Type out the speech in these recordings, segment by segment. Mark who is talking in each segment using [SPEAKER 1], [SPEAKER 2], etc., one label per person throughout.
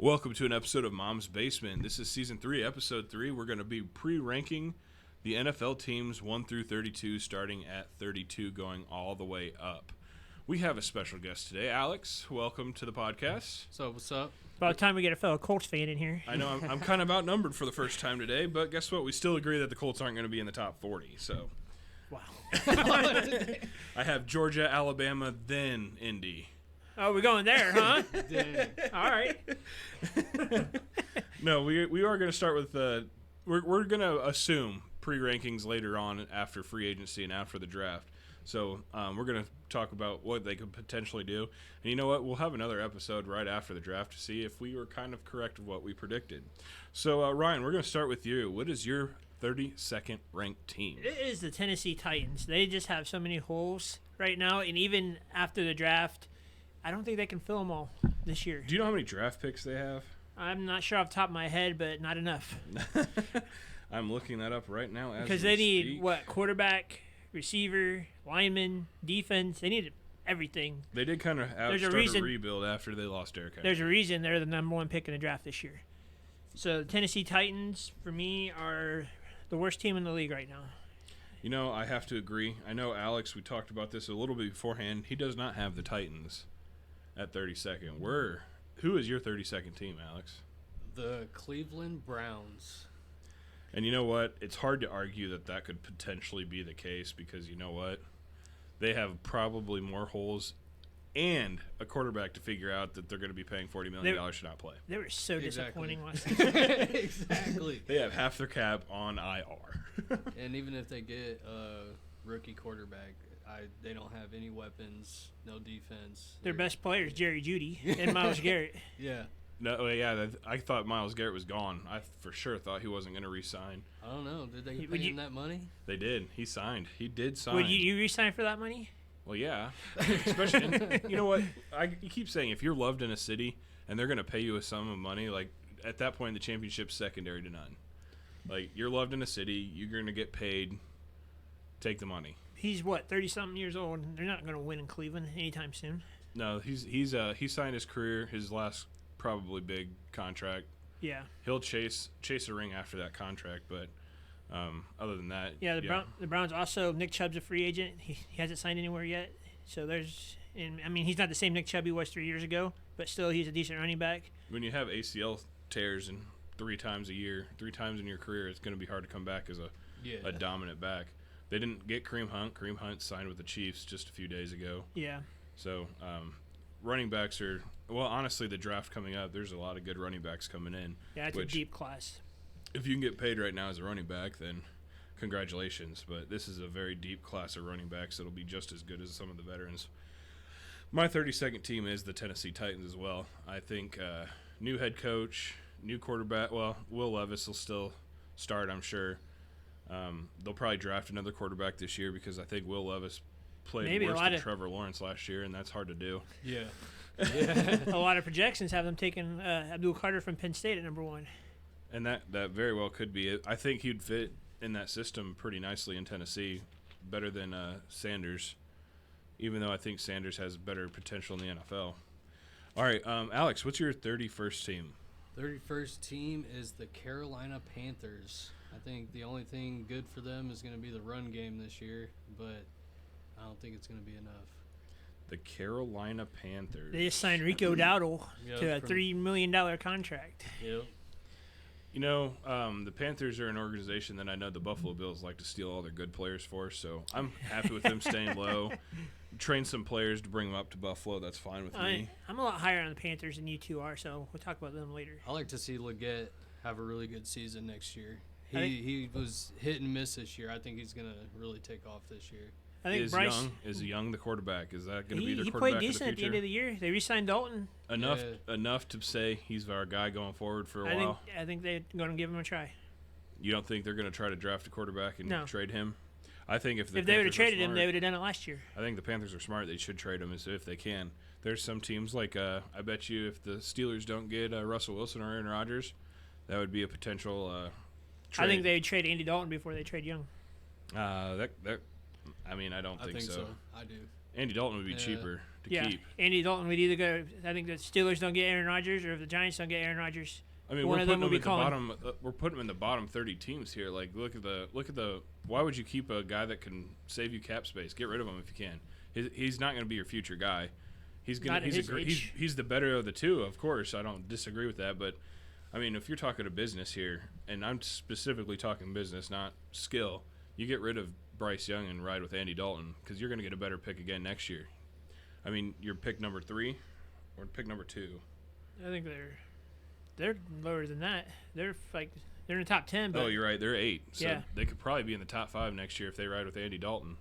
[SPEAKER 1] Welcome to an episode of Mom's Basement. This is Season 3, Episode 3. We're going to be pre-ranking the NFL teams 1 through 32, starting at 32, going all the way up. We have a special guest today. Alex, welcome to the podcast.
[SPEAKER 2] So, what's up?
[SPEAKER 3] About time we get a fellow Colts fan in here.
[SPEAKER 1] I know I'm kind of outnumbered for the first time today, but guess what? We still agree that the Colts aren't going to be in the top 40, so.
[SPEAKER 3] Wow.
[SPEAKER 1] I have Georgia, Alabama, then Indy.
[SPEAKER 3] Oh, we're going there, huh?
[SPEAKER 2] Dang.
[SPEAKER 3] All right.
[SPEAKER 1] No, we are going to start with we're going to assume pre-rankings later on after free agency and after the draft. So we're going to talk about what they could potentially do. And you know what? We'll have another episode right after the draft to see if we were kind of correct of what we predicted. So, Ryan, we're going to start with you. What is your 32nd ranked team?
[SPEAKER 3] It is the Tennessee Titans. They just have so many holes right now, and even after the draft, I don't think they can fill them all this year.
[SPEAKER 1] Do you know how many draft picks they have?
[SPEAKER 3] I'm not sure off the top of my head, but not enough.
[SPEAKER 1] I'm looking that up right now as
[SPEAKER 3] Because
[SPEAKER 1] we
[SPEAKER 3] they need,
[SPEAKER 1] speak.
[SPEAKER 3] quarterback, receiver, lineman, defense. They need everything.
[SPEAKER 1] They did kind of start a rebuild after they lost Derrick Henry.
[SPEAKER 3] There's a reason they're the number one pick in the draft this year. So the Tennessee Titans, for me, are the worst team in the league right now.
[SPEAKER 1] You know, I have to agree. I know, Alex, we talked about this a little bit beforehand. He does not have the Titans at 32nd. Who is your 32nd team, Alex?
[SPEAKER 2] The Cleveland Browns.
[SPEAKER 1] And you know what? It's hard to argue that could potentially be the case because you know what? They have probably more holes and a quarterback to figure out that they're going to be paying $40 million to not play.
[SPEAKER 3] They were so disappointing last
[SPEAKER 2] season. Exactly.
[SPEAKER 1] They have half their cap on IR.
[SPEAKER 2] And even if they get a rookie quarterback, they don't have any weapons, no defense.
[SPEAKER 3] Their best players, Jerry Jeudy and Myles Garrett.
[SPEAKER 2] Yeah.
[SPEAKER 1] No, yeah, I thought Myles Garrett was gone. I for sure thought he wasn't going to re-sign.
[SPEAKER 2] I don't know. Did they pay him that money?
[SPEAKER 1] They did. He signed. He did sign.
[SPEAKER 3] Would you re-sign for that money?
[SPEAKER 1] Well, yeah. Especially, you know what? You keep saying if you're loved in a city and they're going to pay you a sum of money, like at that point the championship's secondary to none. Like you're loved in a city, you're going to get paid. Take the money.
[SPEAKER 3] He's what, 30-something years old. They're not going to win in Cleveland anytime soon.
[SPEAKER 1] No, he signed his career, his last probably big contract.
[SPEAKER 3] Yeah.
[SPEAKER 1] He'll chase a ring after that contract, but other than that,
[SPEAKER 3] yeah. The Browns also, Nick Chubb's a free agent. He hasn't signed anywhere yet. So he's not the same Nick Chubb he was 3 years ago, but still he's a decent running back.
[SPEAKER 1] When you have ACL tears and 3 times a year, 3 times in your career, it's going to be hard to come back as a dominant back. They didn't get Kareem Hunt. Kareem Hunt signed with the Chiefs just a few days ago.
[SPEAKER 3] Yeah.
[SPEAKER 1] So running backs are – well, honestly, the draft coming up, there's a lot of good running backs coming in.
[SPEAKER 3] Yeah, it's a deep class.
[SPEAKER 1] If you can get paid right now as a running back, then congratulations. But this is a very deep class of running backs that will be just as good as some of the veterans. My 32nd team is the Tennessee Titans as well. I think new head coach, new quarterback – well, Will Levis will still start, I'm sure. They'll probably draft another quarterback this year because I think Will Levis played worse than Trevor Lawrence last year, and that's hard to do.
[SPEAKER 2] Yeah.
[SPEAKER 3] A lot of projections have them taking Abdul Carter from Penn State at number 1.
[SPEAKER 1] And that very well could be it. I think he'd fit in that system pretty nicely in Tennessee, better than Sanders, even though I think Sanders has better potential in the NFL. All right, Alex, what's your 31st team?
[SPEAKER 2] 31st team is the Carolina Panthers. I think the only thing good for them is going to be the run game this year, but I don't think it's going to be enough.
[SPEAKER 1] The Carolina Panthers.
[SPEAKER 3] They just signed Rico Dowdle to a $3 million contract.
[SPEAKER 2] Yep.
[SPEAKER 1] You know, the Panthers are an organization that I know the Buffalo Bills like to steal all their good players for, so I'm happy with them staying low. Train some players to bring them up to Buffalo. That's fine with me.
[SPEAKER 3] I'm a lot higher on the Panthers than you two are, so we'll talk about them later.
[SPEAKER 2] I like to see Leggett have a really good season next year. He was hit and miss this year. I think he's going to really take off this year.
[SPEAKER 3] I think
[SPEAKER 1] Is Young the quarterback? Is that going to be their quarterback
[SPEAKER 3] He
[SPEAKER 1] of the
[SPEAKER 3] played decent
[SPEAKER 1] future?
[SPEAKER 3] at the end of the year. They re-signed Dalton.
[SPEAKER 1] Enough to say he's our guy going forward for a while?
[SPEAKER 3] I think they're going to give him a try.
[SPEAKER 1] You don't think they're going to try to draft a quarterback and trade him? I think if
[SPEAKER 3] they would have traded him, they would have done it last year.
[SPEAKER 1] I think the Panthers are smart. They should trade him if they can. There's some teams like I bet you if the Steelers don't get Russell Wilson or Aaron Rodgers, that would be a potential trade.
[SPEAKER 3] I think they'd trade Andy Dalton before they trade Young.
[SPEAKER 1] I don't think so.
[SPEAKER 2] I do.
[SPEAKER 1] Andy Dalton would be cheaper keep.
[SPEAKER 3] Andy Dalton would either go. I think the Steelers don't get Aaron Rodgers, or if the Giants don't get Aaron Rodgers.
[SPEAKER 1] I mean,
[SPEAKER 3] one
[SPEAKER 1] we're
[SPEAKER 3] of them
[SPEAKER 1] putting
[SPEAKER 3] will
[SPEAKER 1] him
[SPEAKER 3] be
[SPEAKER 1] at the
[SPEAKER 3] calling.
[SPEAKER 1] bottom. We're putting him in the bottom 30 teams here. Like, look at the. Why would you keep a guy that can save you cap space? Get rid of him if you can. He's not going to be your future guy. He's
[SPEAKER 3] Not at his
[SPEAKER 1] great.
[SPEAKER 3] age.
[SPEAKER 1] He's the better of the two, of course. I don't disagree with that, but I mean, if you're talking a business here, and I'm specifically talking business, not skill, you get rid of Bryce Young and ride with Andy Dalton because you're going to get a better pick again next year. I mean, your pick number 3 or pick number 2.
[SPEAKER 3] I think they're lower than that. They're in the top 10. But
[SPEAKER 1] Oh, you're right. They're 8. So
[SPEAKER 3] Yeah.
[SPEAKER 1] they could probably be in the top 5 next year if they ride with Andy Dalton.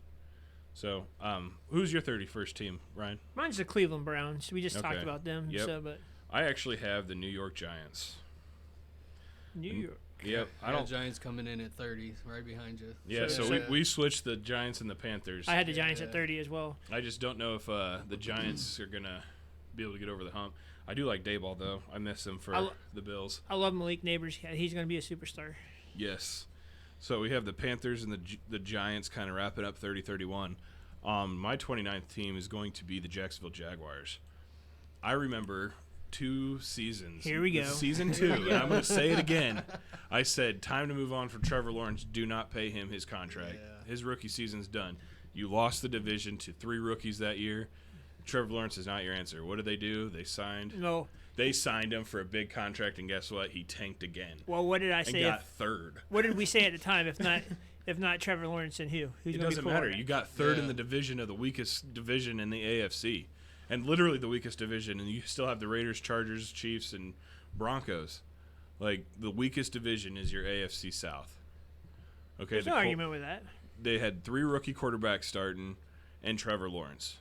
[SPEAKER 1] So, who's your 31st team, Ryan?
[SPEAKER 3] mine's the Cleveland Browns. We just talked
[SPEAKER 1] Okay.
[SPEAKER 3] about them.
[SPEAKER 1] Yep.
[SPEAKER 3] So, but
[SPEAKER 1] I actually have the New York Giants.
[SPEAKER 3] New York.
[SPEAKER 1] Yep.
[SPEAKER 2] I got Giants coming in at 30, right behind you.
[SPEAKER 1] Yeah, so
[SPEAKER 3] So-
[SPEAKER 1] we switched the Giants and the Panthers.
[SPEAKER 3] I had the Giants at
[SPEAKER 2] Yeah.
[SPEAKER 3] 30 as well.
[SPEAKER 1] I just don't know if the Giants are going to be able to get over the hump. I do like Dayball, though. I miss him for the Bills.
[SPEAKER 3] I love Malik Neighbors. He's going to be a superstar.
[SPEAKER 1] Yes. So we have the Panthers and the Giants kind of wrapping up 30-31. My 29th team is going to be the Jacksonville Jaguars. I remember 2 seasons.
[SPEAKER 3] Here we go.
[SPEAKER 1] Season 2, and I'm going to say it again. I said, time to move on from Trevor Lawrence. Do not pay him his contract.
[SPEAKER 2] Yeah.
[SPEAKER 1] His rookie season's done. You lost the division to 3 rookies that year. Trevor Lawrence is not your answer. What did they do? They signed him for a big contract, and guess what? He tanked again.
[SPEAKER 3] Well, what did I
[SPEAKER 1] And
[SPEAKER 3] say?
[SPEAKER 1] got 3rd.
[SPEAKER 3] What did we say at the time? If not Trevor Lawrence, and who? Who's
[SPEAKER 1] It
[SPEAKER 3] gonna
[SPEAKER 1] doesn't
[SPEAKER 3] be
[SPEAKER 1] matter.
[SPEAKER 3] quarterback?
[SPEAKER 1] You got 3rd in
[SPEAKER 2] Yeah.
[SPEAKER 1] the division of the weakest division in the AFC, and literally the weakest division. And you still have the Raiders, Chargers, Chiefs, and Broncos. Like, the weakest division is your AFC South. Okay,
[SPEAKER 3] There's no argument with that.
[SPEAKER 1] They had 3 rookie quarterbacks starting, and Trevor Lawrence.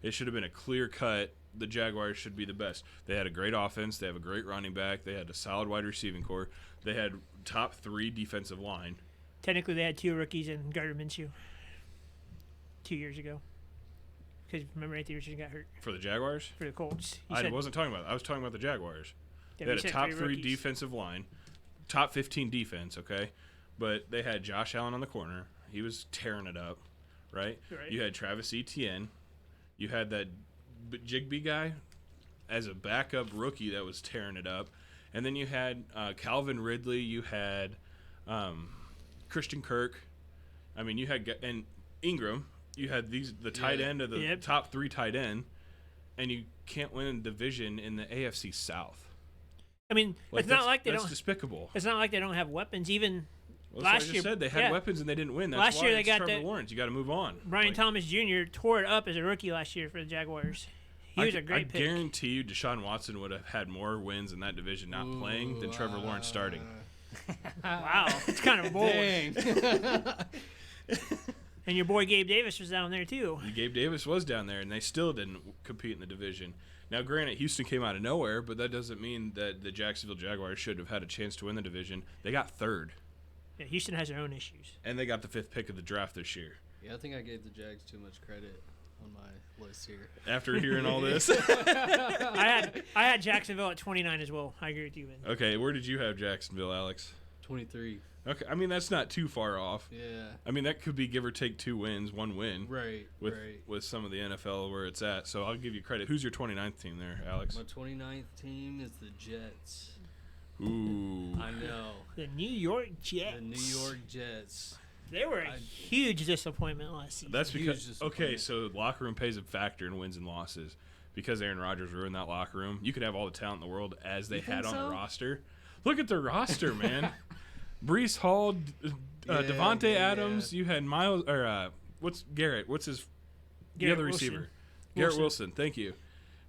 [SPEAKER 1] It should have been a clear cut. The Jaguars should be the best. They had a great offense. They have a great running back. They had a solid wide receiving core. They had top 3 defensive line.
[SPEAKER 3] Technically, they had 2 rookies in Gardner Minshew 2 years ago. Because remember, Anthony Richardson got hurt
[SPEAKER 1] For the Jaguars?
[SPEAKER 3] for the Colts. You
[SPEAKER 1] I
[SPEAKER 3] said-
[SPEAKER 1] wasn't talking about that. I was talking about the Jaguars.
[SPEAKER 3] yeah,
[SPEAKER 1] They
[SPEAKER 3] you
[SPEAKER 1] had a
[SPEAKER 3] said
[SPEAKER 1] top
[SPEAKER 3] 3
[SPEAKER 1] 3
[SPEAKER 3] rookies.
[SPEAKER 1] defensive line, top 15 defense, okay? But they had Josh Allen on the corner. He was tearing it up, right?
[SPEAKER 3] Right.
[SPEAKER 1] You had Travis Etienne. You had that Jigby guy as a backup rookie that was tearing it up. And then you had Calvin Ridley. You had Christian Kirk. I mean, you had and Ingram. You had the tight end of the
[SPEAKER 3] Yep.
[SPEAKER 1] top 3 tight end. And you can't win a division in the AFC South.
[SPEAKER 3] I mean, it's not like they
[SPEAKER 1] that's
[SPEAKER 3] don't.
[SPEAKER 1] despicable.
[SPEAKER 3] It's not like they don't have weapons. Even
[SPEAKER 1] Well, that's what
[SPEAKER 3] last
[SPEAKER 1] I just
[SPEAKER 3] year,
[SPEAKER 1] said they had
[SPEAKER 3] yeah.
[SPEAKER 1] weapons and they didn't win. That's
[SPEAKER 3] Last
[SPEAKER 1] why
[SPEAKER 3] year they
[SPEAKER 1] it's
[SPEAKER 3] got
[SPEAKER 1] Trevor
[SPEAKER 3] that-
[SPEAKER 1] Lawrence. You got to move on.
[SPEAKER 3] Brian
[SPEAKER 1] Like,
[SPEAKER 3] Thomas Jr. tore it up as a rookie last year for the Jaguars. He was a great
[SPEAKER 1] I
[SPEAKER 3] pick.
[SPEAKER 1] guarantee you, Deshaun Watson would have had more wins in that division not playing than Trevor Lawrence starting.
[SPEAKER 3] Wow, it's kind of bold.
[SPEAKER 2] Dang.
[SPEAKER 3] And your boy Gabe Davis was down there too.
[SPEAKER 1] Gabe Davis was down there, and they still didn't compete in the division. Now, granted, Houston came out of nowhere, but that doesn't mean that the Jacksonville Jaguars should have had a chance to win the division. They got 3rd,
[SPEAKER 3] Yeah, Houston has their own issues.
[SPEAKER 1] and they got the 5th pick of the draft this year.
[SPEAKER 2] Yeah, I think I gave the Jags too much credit on my list here.
[SPEAKER 1] After hearing all this,
[SPEAKER 3] I had Jacksonville at 29 as well. I agree with you, Ben.
[SPEAKER 1] okay, where did you have Jacksonville, Alex?
[SPEAKER 2] 23.
[SPEAKER 1] Okay, I mean that's not too far off.
[SPEAKER 2] Yeah.
[SPEAKER 1] I mean that could be give or take 2 wins, 1 win.
[SPEAKER 2] Right. right.
[SPEAKER 1] With some of the NFL where it's at. So I'll give you credit. Who's your 29th team there, Alex?
[SPEAKER 2] My 29th team is the Jets.
[SPEAKER 1] Ooh.
[SPEAKER 2] I know.
[SPEAKER 3] The New York Jets.
[SPEAKER 2] The New York Jets.
[SPEAKER 3] They were a huge disappointment last season.
[SPEAKER 1] That's
[SPEAKER 2] Huge
[SPEAKER 1] because
[SPEAKER 2] disappointment.
[SPEAKER 1] so locker room plays a factor in wins and losses. Because Aaron Rodgers ruined that locker room. You could have all the talent in the world as they
[SPEAKER 2] You
[SPEAKER 1] had
[SPEAKER 2] think
[SPEAKER 1] on
[SPEAKER 2] so?
[SPEAKER 1] the roster. Look at the roster, man. Brees Hall,
[SPEAKER 2] Yeah,
[SPEAKER 1] Devontae
[SPEAKER 2] yeah,
[SPEAKER 1] Adams. You had Miles or what's Garrett? What's his
[SPEAKER 3] Garrett
[SPEAKER 1] the other
[SPEAKER 3] Wilson.
[SPEAKER 1] receiver? Garrett Wilson. Thank you.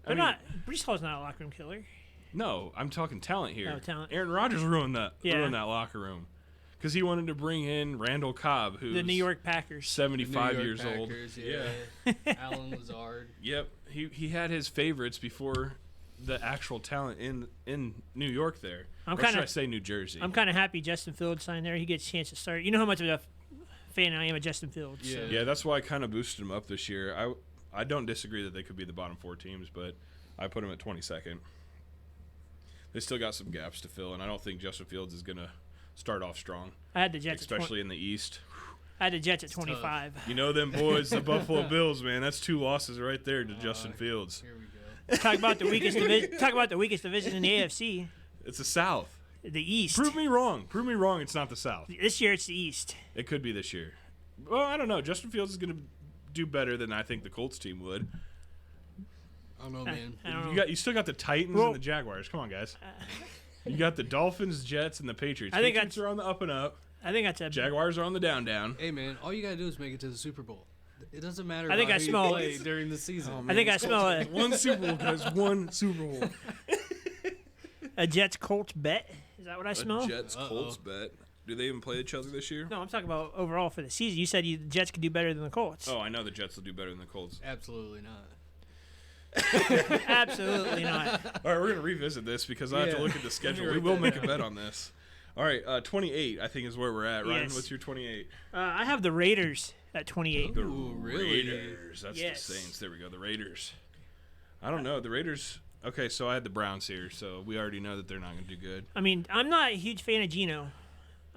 [SPEAKER 3] They're not. Brees Hall's not a locker room killer.
[SPEAKER 1] No, I'm talking talent here.
[SPEAKER 3] Oh, talent.
[SPEAKER 1] Aaron Rodgers ruined that
[SPEAKER 3] Yeah.
[SPEAKER 1] locker room because he wanted to bring in Randall Cobb, who's
[SPEAKER 3] The New York Packers.
[SPEAKER 1] 75
[SPEAKER 2] New York
[SPEAKER 1] years old.
[SPEAKER 2] Packers, Yeah. Alan Lazard.
[SPEAKER 1] Yep, he had his favorites before the actual talent in New York there.
[SPEAKER 3] I'm
[SPEAKER 1] Or
[SPEAKER 3] kinda-
[SPEAKER 1] should I say New Jersey?
[SPEAKER 3] I'm kind of happy Justin Fields signed there. He gets a chance to start. You know how much of a fan I am of Justin Fields. So.
[SPEAKER 1] Yeah, that's why I kind of boosted him up this year. I don't disagree that they could be the bottom 4 teams, but I put them at 22nd. They still got some gaps to fill, and I don't think Justin Fields is going to start off strong,
[SPEAKER 3] I had the Jets.
[SPEAKER 1] especially in the East.
[SPEAKER 3] I had the Jets at
[SPEAKER 2] It's tough.
[SPEAKER 3] 25.
[SPEAKER 1] You know them boys, the Buffalo Bills, man. That's 2 losses right there to Justin Fields.
[SPEAKER 2] Here we go.
[SPEAKER 3] Talk about the weakest division. Talk about the weakest division in the AFC,
[SPEAKER 1] It's the South.
[SPEAKER 3] the East.
[SPEAKER 1] Prove me wrong. Prove me wrong. It's not the South.
[SPEAKER 3] This year it's the East.
[SPEAKER 1] It could be this year. Well, I don't know. Justin Fields is going to do better than I think the Colts team would.
[SPEAKER 2] I don't know, man.
[SPEAKER 3] I don't know.
[SPEAKER 1] You still got the Titans
[SPEAKER 3] Well-
[SPEAKER 1] and the Jaguars. Come on, guys. You got the Dolphins, Jets, and the Patriots.
[SPEAKER 3] I think
[SPEAKER 1] Patriots are on the up and up.
[SPEAKER 3] I think that's a.
[SPEAKER 1] Jaguars are on the down.
[SPEAKER 2] Hey, man, all you got to do is make it to the Super Bowl. It doesn't matter
[SPEAKER 3] I think
[SPEAKER 2] about
[SPEAKER 3] I
[SPEAKER 2] who
[SPEAKER 3] smell-
[SPEAKER 2] you play during the season.
[SPEAKER 3] I think I smell
[SPEAKER 1] One Super Bowl, guys. One Super Bowl.
[SPEAKER 3] a Jets Colts bet. Is that what I smell?
[SPEAKER 1] A Jets Colts bet. Do they even play each other this year?
[SPEAKER 3] No, I'm talking about overall for the season. You said the Jets could do better than the Colts.
[SPEAKER 1] Oh, I know the Jets will do better than the Colts.
[SPEAKER 2] Absolutely not.
[SPEAKER 3] Absolutely not.
[SPEAKER 1] All right, we're going to revisit this because I have to
[SPEAKER 2] Yeah.
[SPEAKER 1] look at the schedule.
[SPEAKER 2] Let me
[SPEAKER 1] We
[SPEAKER 2] write
[SPEAKER 1] will
[SPEAKER 2] that
[SPEAKER 1] make a bet on this. All right, 28, I think, is where we're at. Ryan,
[SPEAKER 3] Yes.
[SPEAKER 1] what's your 28?
[SPEAKER 3] I have the Raiders at 28.
[SPEAKER 1] The
[SPEAKER 2] Ooh, really?
[SPEAKER 1] Raiders. That's
[SPEAKER 3] Yes.
[SPEAKER 1] the Saints. There we go. The Raiders. I don't know. The Raiders. Okay, so I had the Browns here, so we already know that they're not going to do good.
[SPEAKER 3] I mean, I'm not a huge fan of Geno.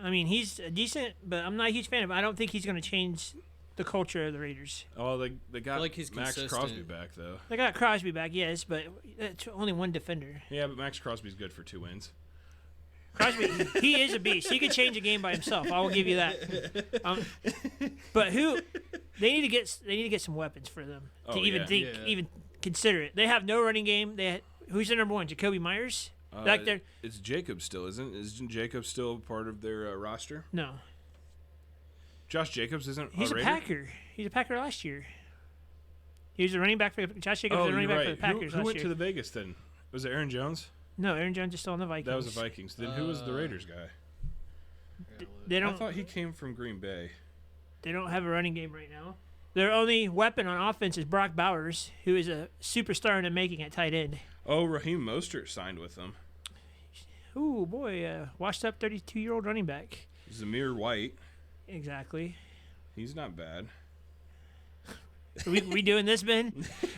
[SPEAKER 3] I mean, he's decent, but I'm not a huge fan of him. I don't think he's going to change the culture of the Raiders.
[SPEAKER 1] Oh, they got
[SPEAKER 2] like he's
[SPEAKER 1] Max
[SPEAKER 2] consistent.
[SPEAKER 1] Crosby back, though.
[SPEAKER 3] They got Crosby back, yes, but it's only one defender.
[SPEAKER 1] Yeah, but Max Crosby's good for 2 wins.
[SPEAKER 3] Crosby, he is a beast. He could change a game by himself. I will give you that. But they need to get some weapons for them to
[SPEAKER 1] Oh,
[SPEAKER 3] even
[SPEAKER 1] yeah.
[SPEAKER 3] think,
[SPEAKER 2] Yeah.
[SPEAKER 3] even consider it. They have no running game. Who's their number one? Jacoby Myers. Back there,
[SPEAKER 1] It's Jacobs still, isn't Jacobs still part of their roster?
[SPEAKER 3] no.
[SPEAKER 1] Josh Jacobs isn't
[SPEAKER 3] He's a
[SPEAKER 1] Raider?
[SPEAKER 3] Packer. He's a Packer last year. He was a running back for Josh Jacobs.
[SPEAKER 1] Oh,
[SPEAKER 3] was a running
[SPEAKER 1] you're
[SPEAKER 3] back
[SPEAKER 1] right.
[SPEAKER 3] for the Packers
[SPEAKER 1] Who
[SPEAKER 3] last
[SPEAKER 1] went
[SPEAKER 3] year.
[SPEAKER 1] to the Vegas then? Was it Aaron Jones?
[SPEAKER 3] No, Aaron Jones is still on the Vikings.
[SPEAKER 1] That was the Vikings. Then who was the Raiders guy?
[SPEAKER 3] They
[SPEAKER 1] I
[SPEAKER 3] don't.
[SPEAKER 1] thought he came from Green Bay.
[SPEAKER 3] They don't have a running game right now. Their only weapon on offense is Brock Bowers, who is a superstar in the making at tight end.
[SPEAKER 1] Oh, Raheem Mostert signed with them.
[SPEAKER 3] Ooh, boy, washed up 32-year-old running back.
[SPEAKER 1] Zamir White.
[SPEAKER 3] Exactly.
[SPEAKER 1] He's not bad.
[SPEAKER 3] We doing this, Ben?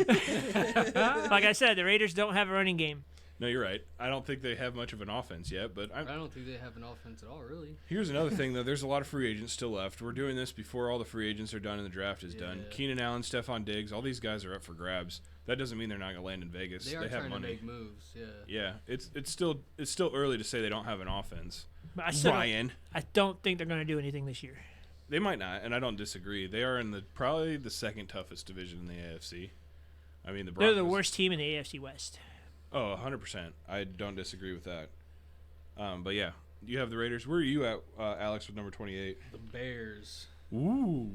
[SPEAKER 3] Like I said, the Raiders don't have a running game.
[SPEAKER 1] No, you're right. I don't think they have much of an offense yet, but
[SPEAKER 2] I don't think they have an offense at all, really.
[SPEAKER 1] here's another thing, though. There's a lot of free agents still left. We're doing this before all the free agents are done and the draft is done.
[SPEAKER 2] Yeah.
[SPEAKER 1] Keenan Allen, Stephon Diggs, all these guys are up for grabs. That doesn't mean they're not going to land in Vegas.
[SPEAKER 2] They are
[SPEAKER 1] have
[SPEAKER 2] trying
[SPEAKER 1] money.
[SPEAKER 2] to make moves, yeah.
[SPEAKER 1] Yeah, it's still early to say they don't have an offense.
[SPEAKER 3] But I
[SPEAKER 1] Ryan,
[SPEAKER 3] don't think they're going to do anything this year.
[SPEAKER 1] they might not, and I don't disagree. They are in probably the second toughest division in the AFC. I mean, the Broncos.
[SPEAKER 3] They're the worst team in the AFC West.
[SPEAKER 1] Oh, 100%. I don't disagree with that. But yeah, you have the Raiders. Where are you at, Alex, with number 28?
[SPEAKER 2] The Bears,
[SPEAKER 1] Ooh.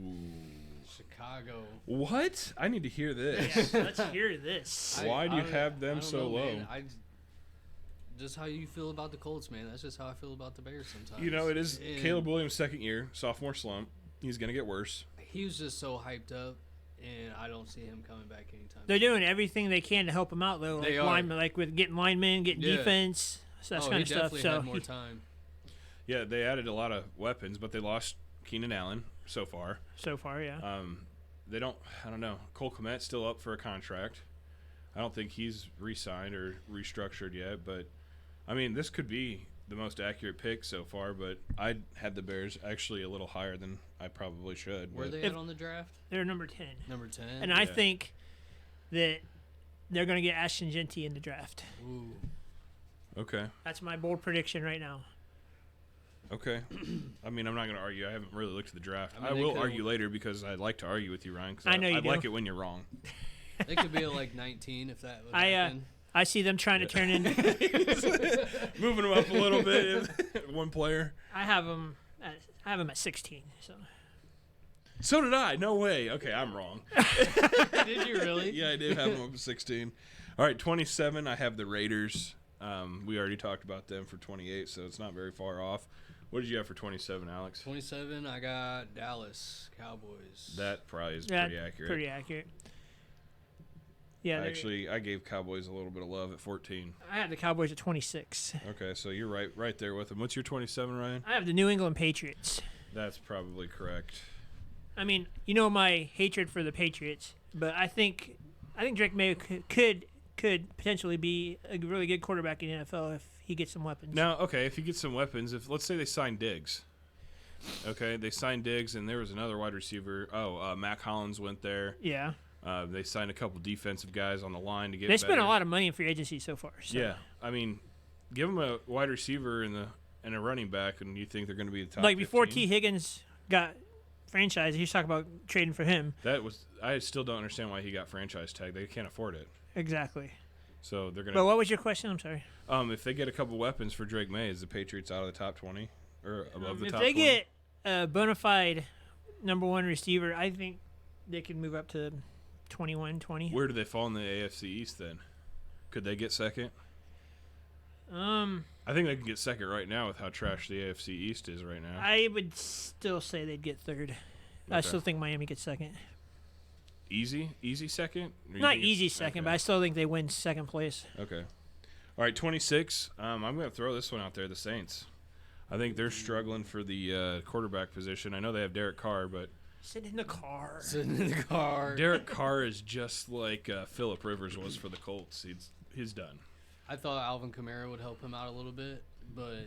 [SPEAKER 2] Chicago.
[SPEAKER 1] What? I need to hear this.
[SPEAKER 3] Yeah, let's hear this.
[SPEAKER 1] Why do you
[SPEAKER 2] don't-
[SPEAKER 1] have them
[SPEAKER 2] I don't
[SPEAKER 1] so
[SPEAKER 2] know,
[SPEAKER 1] low?
[SPEAKER 2] man. Just how you feel about the Colts, man. That's just how I feel about the Bears sometimes.
[SPEAKER 1] You know, it is
[SPEAKER 2] And
[SPEAKER 1] Caleb Williams' second year, sophomore slump. He's going to get worse.
[SPEAKER 2] He was just so hyped up, and I don't see him coming back anytime.
[SPEAKER 3] They're doing everything they can to help him out, though.
[SPEAKER 2] They
[SPEAKER 3] Like
[SPEAKER 2] are.
[SPEAKER 3] linemen, like with getting linemen, getting
[SPEAKER 2] Yeah.
[SPEAKER 3] defense, so that
[SPEAKER 2] oh,
[SPEAKER 3] kind
[SPEAKER 2] he
[SPEAKER 3] of stuff.
[SPEAKER 2] definitely
[SPEAKER 3] So
[SPEAKER 2] had more time.
[SPEAKER 1] Yeah, they added a lot of weapons, but they lost Keenan Allen so far.
[SPEAKER 3] so far, yeah.
[SPEAKER 1] They don't. I don't know. Cole Kmet's still up for a contract. I don't think he's re-signed or restructured yet. But I mean, this could be the most accurate pick so far. But I had the Bears actually a little higher than I probably should.
[SPEAKER 2] Where
[SPEAKER 1] but
[SPEAKER 2] they at on the draft?
[SPEAKER 3] They're number 10.
[SPEAKER 2] Number 10.
[SPEAKER 3] And I
[SPEAKER 1] Yeah.
[SPEAKER 3] think that they're going to get Ashton Genty in the draft.
[SPEAKER 2] Ooh.
[SPEAKER 1] Okay.
[SPEAKER 3] That's my bold prediction right now.
[SPEAKER 1] Okay. I mean, I'm not going to argue. I haven't really looked at the draft.
[SPEAKER 2] I mean,
[SPEAKER 1] I
[SPEAKER 2] they
[SPEAKER 1] will
[SPEAKER 2] could've-
[SPEAKER 1] argue later because I'd like to argue with you, Ryan. Cause
[SPEAKER 3] I know you
[SPEAKER 1] I'd
[SPEAKER 3] do.
[SPEAKER 1] like it when you're wrong.
[SPEAKER 2] They could be at like 19 if that would
[SPEAKER 3] I
[SPEAKER 2] happen.
[SPEAKER 3] I see them trying to turn into.
[SPEAKER 1] Moving them up a little bit. One player.
[SPEAKER 3] I have them at 16. So
[SPEAKER 1] So did I. No way. Okay, I'm wrong.
[SPEAKER 2] Did you really?
[SPEAKER 1] Yeah, I did have them up at 16. All right, 27, I have the Raiders. We already talked about them for 28, so it's not very far off. What did you have for 27, Alex?
[SPEAKER 2] 27, I got Dallas Cowboys.
[SPEAKER 1] That probably is
[SPEAKER 3] yeah,
[SPEAKER 1] pretty accurate.
[SPEAKER 3] Pretty accurate. Yeah,
[SPEAKER 1] Actually, I gave Cowboys a little bit of love at 14.
[SPEAKER 3] I had the Cowboys at 26.
[SPEAKER 1] Okay, so you're right there with them. What's your 27, Ryan?
[SPEAKER 3] I have the New England Patriots.
[SPEAKER 1] That's probably correct.
[SPEAKER 3] I mean, you know my hatred for the Patriots, but I think Drake May could potentially be a really good quarterback in the NFL if he gets some weapons.
[SPEAKER 1] Now, okay, if you get some weapons, if let's say they sign Diggs, Okay, they signed Diggs, and there was another wide receiver. Mac Hollins went there.
[SPEAKER 3] Yeah.
[SPEAKER 1] They signed a couple defensive guys on the line to get.
[SPEAKER 3] They spent
[SPEAKER 1] better.
[SPEAKER 3] a lot of money in free agency so far. So.
[SPEAKER 1] Yeah, I mean, give them a wide receiver and a running back, and you think they're going to be the top.
[SPEAKER 3] Like before
[SPEAKER 1] 15?
[SPEAKER 3] T. Higgins got franchised, he was talking about trading for him.
[SPEAKER 1] I still don't understand why he got franchise tag. They can't afford it.
[SPEAKER 3] Exactly.
[SPEAKER 1] So they're going
[SPEAKER 3] But
[SPEAKER 1] to.
[SPEAKER 3] what was your question? I'm sorry.
[SPEAKER 1] If they get a couple weapons for Drake May, is the Patriots out of the top 20 or above the
[SPEAKER 3] If
[SPEAKER 1] top?
[SPEAKER 3] they
[SPEAKER 1] 20?
[SPEAKER 3] get a bona fide number one receiver, I think they could move up to 21, 20.
[SPEAKER 1] Where do they fall in the AFC East then? Could they get second? I think they can get second right now with how trash the AFC East is right now.
[SPEAKER 3] I would still say they'd get third. I
[SPEAKER 1] Okay.
[SPEAKER 3] still think Miami gets second.
[SPEAKER 1] Easy second? Or you
[SPEAKER 3] Not
[SPEAKER 1] think it's-
[SPEAKER 3] easy second,
[SPEAKER 1] okay.
[SPEAKER 3] but I still think they win second place.
[SPEAKER 1] Okay. All right, 26. I'm going to throw this one out there, the Saints. I think they're struggling for the quarterback position. I know they have Derek Carr, but
[SPEAKER 3] Sit in the car.
[SPEAKER 2] Sitting in the car.
[SPEAKER 1] Derek Carr is just like Phillip Rivers was for the Colts. He's done.
[SPEAKER 2] I thought Alvin Kamara would help him out a little bit, but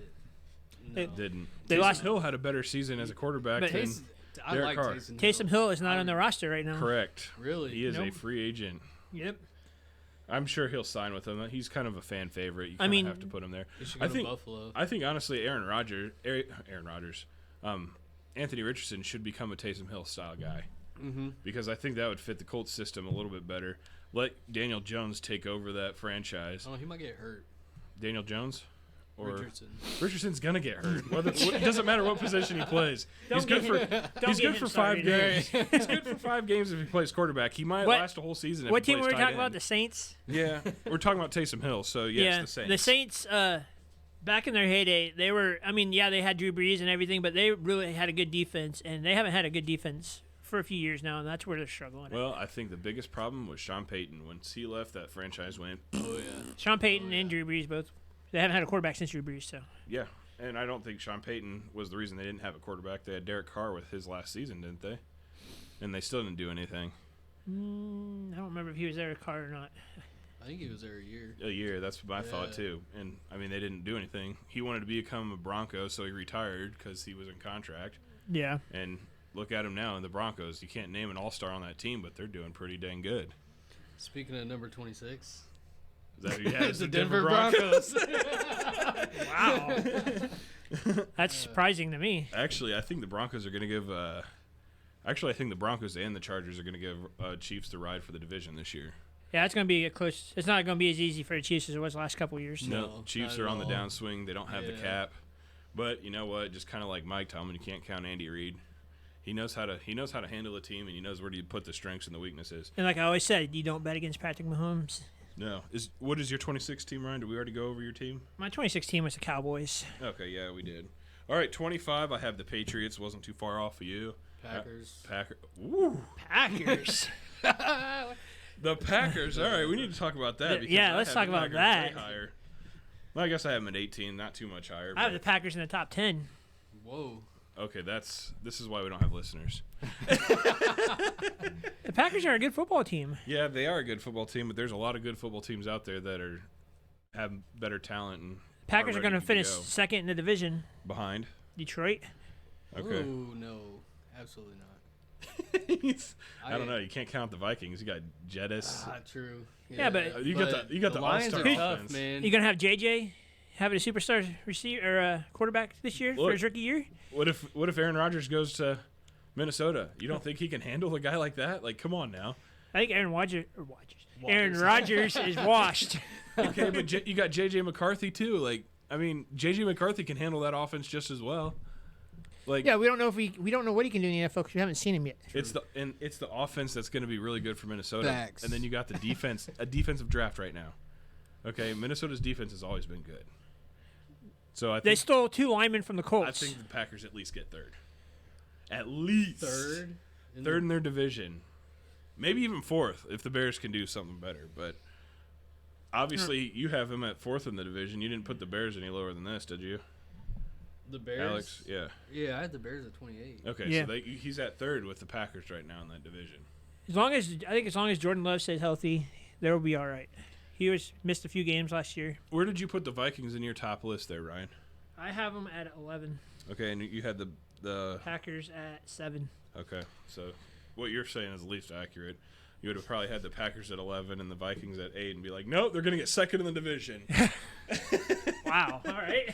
[SPEAKER 2] no.
[SPEAKER 1] Didn't.
[SPEAKER 3] They
[SPEAKER 1] Taysom
[SPEAKER 3] lost-
[SPEAKER 1] Hill had a better season as a quarterback
[SPEAKER 3] But
[SPEAKER 1] than
[SPEAKER 2] Taysom, I
[SPEAKER 1] Derek
[SPEAKER 2] like
[SPEAKER 1] Carr.
[SPEAKER 2] Taysom
[SPEAKER 3] Taysom Hill is not on the roster right now.
[SPEAKER 1] correct.
[SPEAKER 2] Really?
[SPEAKER 1] He is a
[SPEAKER 3] Nope.
[SPEAKER 1] free agent.
[SPEAKER 3] Yep.
[SPEAKER 1] I'm sure he'll sign with them. He's kind of a fan favorite. You
[SPEAKER 3] I
[SPEAKER 1] kind
[SPEAKER 3] mean-
[SPEAKER 1] of have to put him there.
[SPEAKER 2] He should go
[SPEAKER 1] I think
[SPEAKER 2] to Buffalo.
[SPEAKER 1] I think honestly, Aaron Rodgers, Anthony Richardson should become a Taysom Hill style guy
[SPEAKER 2] Mm-hmm.
[SPEAKER 1] because I think that would fit the Colts system a little bit better. Let Daniel Jones take over that franchise.
[SPEAKER 2] Oh, he might get hurt.
[SPEAKER 1] Daniel Jones or
[SPEAKER 2] Richardson.
[SPEAKER 1] Richardson's gonna get hurt. It doesn't matter what position he plays. He's good for
[SPEAKER 3] Don't get him
[SPEAKER 1] for
[SPEAKER 3] started.
[SPEAKER 1] 5 games. He's good for 5 games if he plays quarterback. He might
[SPEAKER 3] What-
[SPEAKER 1] last a whole season. If
[SPEAKER 3] What
[SPEAKER 1] he
[SPEAKER 3] team were
[SPEAKER 1] plays
[SPEAKER 3] we
[SPEAKER 1] tight
[SPEAKER 3] talking about?
[SPEAKER 1] end.
[SPEAKER 3] The Saints?
[SPEAKER 1] Yeah, we're talking about Taysom Hill. So yes,
[SPEAKER 3] yeah,
[SPEAKER 1] the Saints.
[SPEAKER 3] Back in their heyday, they were. I mean, yeah, they had Drew Brees and everything, but they really had a good defense, and they haven't had a good defense for a few years now, and that's where they're struggling.
[SPEAKER 1] Well, I think the biggest problem was Sean Payton. Once he left, that franchise went.
[SPEAKER 2] Oh, yeah.
[SPEAKER 3] Sean Payton and Drew Brees both. They haven't had a quarterback since Drew Brees, so.
[SPEAKER 1] Yeah, and I don't think Sean Payton was the reason they didn't have a quarterback. They had Derek Carr with his last season, didn't they? And they still didn't do anything.
[SPEAKER 3] I don't remember if he was there at Carr or not.
[SPEAKER 2] I think he was there a year.
[SPEAKER 1] A year, that's what I thought
[SPEAKER 2] Yeah.
[SPEAKER 1] too. And I mean, they didn't do anything. He wanted to become a Bronco, so he retired because he was in contract.
[SPEAKER 3] Yeah.
[SPEAKER 1] And look at him now in the Broncos. You can't name an all-star on that team, but they're doing pretty dang good.
[SPEAKER 2] Speaking of number 26,
[SPEAKER 1] Is that who you had?
[SPEAKER 2] it's the Denver Broncos.
[SPEAKER 3] Wow. That's surprising to me.
[SPEAKER 1] Actually, I think the Broncos are going to give. Actually, I think the Broncos and the Chargers are going to give Chiefs the ride for the division this year.
[SPEAKER 3] Yeah, it's going to be a close. It's not going to be as easy for the Chiefs as it was the last couple of years.
[SPEAKER 2] No.
[SPEAKER 1] Chiefs
[SPEAKER 2] not
[SPEAKER 1] are
[SPEAKER 2] at
[SPEAKER 1] on the
[SPEAKER 2] all.
[SPEAKER 1] downswing. They don't have the
[SPEAKER 2] Yeah.
[SPEAKER 1] cap. But you know what? Just kind of like Mike Tomlin, you can't count Andy Reid. He knows how to handle a team, and he knows where to put the strengths and the weaknesses.
[SPEAKER 3] And like I always said, you don't bet against Patrick Mahomes.
[SPEAKER 1] No, what is your 26 team, Ryan? Did we already go over your team?
[SPEAKER 3] My 2016 was the Cowboys.
[SPEAKER 1] Okay, yeah, we did. All right, 25. I have the Patriots. Wasn't too far off of you.
[SPEAKER 2] Packers.
[SPEAKER 1] Ooh,
[SPEAKER 3] Packers.
[SPEAKER 1] the Packers. All right, we need to talk about that. Because
[SPEAKER 3] Yeah,
[SPEAKER 1] I
[SPEAKER 3] let's
[SPEAKER 1] have
[SPEAKER 3] talk
[SPEAKER 1] the
[SPEAKER 3] about
[SPEAKER 1] Packers way
[SPEAKER 3] that.
[SPEAKER 1] higher. Well, I guess I have them at 18, not too much higher.
[SPEAKER 3] I have
[SPEAKER 1] but-
[SPEAKER 3] the Packers in the top 10.
[SPEAKER 2] Whoa.
[SPEAKER 1] Okay, this is why we don't have listeners.
[SPEAKER 3] The Packers are a good football team.
[SPEAKER 1] Yeah, they are a good football team, but there's a lot of good football teams out there that have better talent and
[SPEAKER 3] Packers are going to
[SPEAKER 1] ready
[SPEAKER 3] finish
[SPEAKER 1] go.
[SPEAKER 3] second in the division.
[SPEAKER 1] Behind.
[SPEAKER 3] Detroit.
[SPEAKER 1] Okay.
[SPEAKER 2] Oh, no. Absolutely not.
[SPEAKER 1] I don't know. You can't count the Vikings. You got Jettis.
[SPEAKER 2] True.
[SPEAKER 3] Yeah, but-
[SPEAKER 1] You got the
[SPEAKER 2] Lions
[SPEAKER 1] all-star
[SPEAKER 2] are tough,
[SPEAKER 1] offense.
[SPEAKER 2] man.
[SPEAKER 3] You going to have JJ having a superstar receiver or quarterback this year for
[SPEAKER 1] Look.
[SPEAKER 3] his rookie year?
[SPEAKER 1] What if Aaron Rodgers goes to Minnesota? You don't think he can handle a guy like that? Like, come on now.
[SPEAKER 3] I think Aaron Rodgers is washed.
[SPEAKER 1] Okay, but you got J.J. McCarthy too. Like, I mean, J.J. McCarthy can handle that offense just as well. Like,
[SPEAKER 3] Yeah, we don't know what he can do in the NFL because we haven't seen him yet.
[SPEAKER 1] it's the offense that's going to be really good for Minnesota.
[SPEAKER 2] Facts.
[SPEAKER 1] And then you got the defense, a defensive draft right now. Okay, Minnesota's defense has always been good. So I
[SPEAKER 3] They
[SPEAKER 1] think
[SPEAKER 3] stole 2 linemen from the Colts.
[SPEAKER 1] I think the Packers at least get third. At least
[SPEAKER 2] Third.
[SPEAKER 1] third in their division. Maybe even fourth if the Bears can do something better. But obviously, you have him at fourth in the division. You didn't put the Bears any lower than this, did you,
[SPEAKER 2] The Bears.
[SPEAKER 1] Alex? Yeah.
[SPEAKER 2] Yeah, I had the Bears at 28.
[SPEAKER 1] Okay,
[SPEAKER 3] Yeah.
[SPEAKER 1] so he's at third with the Packers right now in that division.
[SPEAKER 3] as long as Jordan Love stays healthy, they'll be all right. He missed a few games last year.
[SPEAKER 1] Where did you put the Vikings in your top list there, Ryan?
[SPEAKER 3] I have him at 11.
[SPEAKER 1] Okay, and you had the the
[SPEAKER 3] Packers at 7.
[SPEAKER 1] Okay, so what you're saying is the least accurate. You would have probably had the Packers at 11 and the Vikings at 8 and be like, nope, they're going to get second in the division.
[SPEAKER 3] Wow. All right.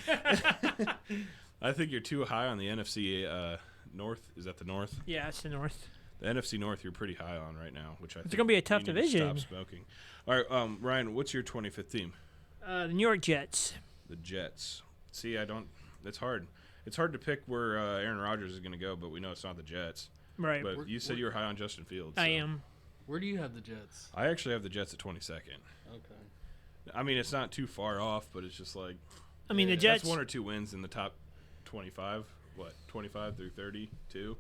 [SPEAKER 1] I think you're too high on the NFC North. Is that the North?
[SPEAKER 3] Yeah, it's the North.
[SPEAKER 1] The NFC North you're pretty high on right now, which I think
[SPEAKER 3] It's going to be a tough
[SPEAKER 1] you need to
[SPEAKER 3] division.
[SPEAKER 1] stop smoking. All right, Ryan, what's your 25th team?
[SPEAKER 3] The New York Jets.
[SPEAKER 1] The Jets. See, it's hard. It's hard to pick where Aaron Rodgers is going to go, but we know it's not the Jets.
[SPEAKER 3] Right.
[SPEAKER 1] But you said you were high on Justin Fields.
[SPEAKER 3] I
[SPEAKER 1] so.
[SPEAKER 3] am.
[SPEAKER 2] Where do you have the Jets?
[SPEAKER 1] I actually have the Jets at 22nd.
[SPEAKER 2] Okay.
[SPEAKER 1] I mean, it's not too far off, but it's just like
[SPEAKER 3] I mean, the
[SPEAKER 2] Yeah,
[SPEAKER 3] Jets.
[SPEAKER 1] that's 1 or 2 wins in the top 25. What, 25 through 32?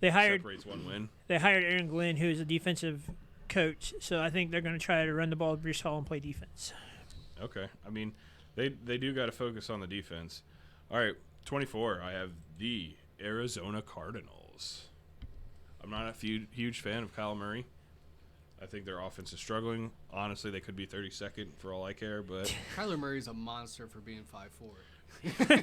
[SPEAKER 3] They hired.
[SPEAKER 1] Separates 1 win.
[SPEAKER 3] They hired Aaron Glenn, who is a defensive coach. So I think they're going to try to run the ball with Brees Hall and play defense.
[SPEAKER 1] Okay. I mean, they do got to focus on the defense. All right, 24. I have the Arizona Cardinals. I'm not a huge fan of Kyle Murray. I think their offense is struggling. Honestly, they could be 32nd for all I care, but
[SPEAKER 2] Kyler Murray's a monster for being 5'4".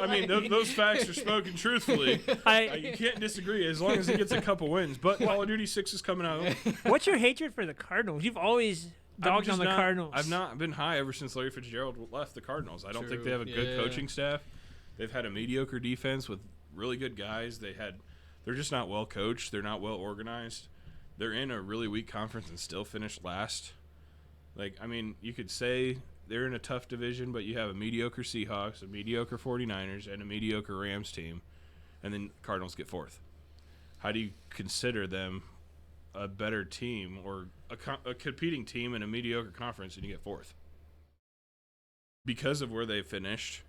[SPEAKER 1] I mean, those facts are spoken truthfully. You can't disagree as long as he gets a couple wins. But Call of Duty 6 is coming out.
[SPEAKER 3] What's your hatred for the Cardinals? You've always dogged on the Cardinals.
[SPEAKER 1] I've not been high ever since Larry Fitzgerald left the Cardinals. I don't think
[SPEAKER 2] True.
[SPEAKER 1] they have a good
[SPEAKER 2] Yeah.
[SPEAKER 1] coaching staff. They've had a mediocre defense with really good guys. They're just not well coached. They're not well organized. They're in a really weak conference and still finished last. Like, I mean, you could say they're in a tough division, but you have a mediocre Seahawks, a mediocre 49ers, and a mediocre Rams team, and then Cardinals get 4th. How do you consider them a better team or a competing team in a mediocre conference and you get 4th? Because of where they finished,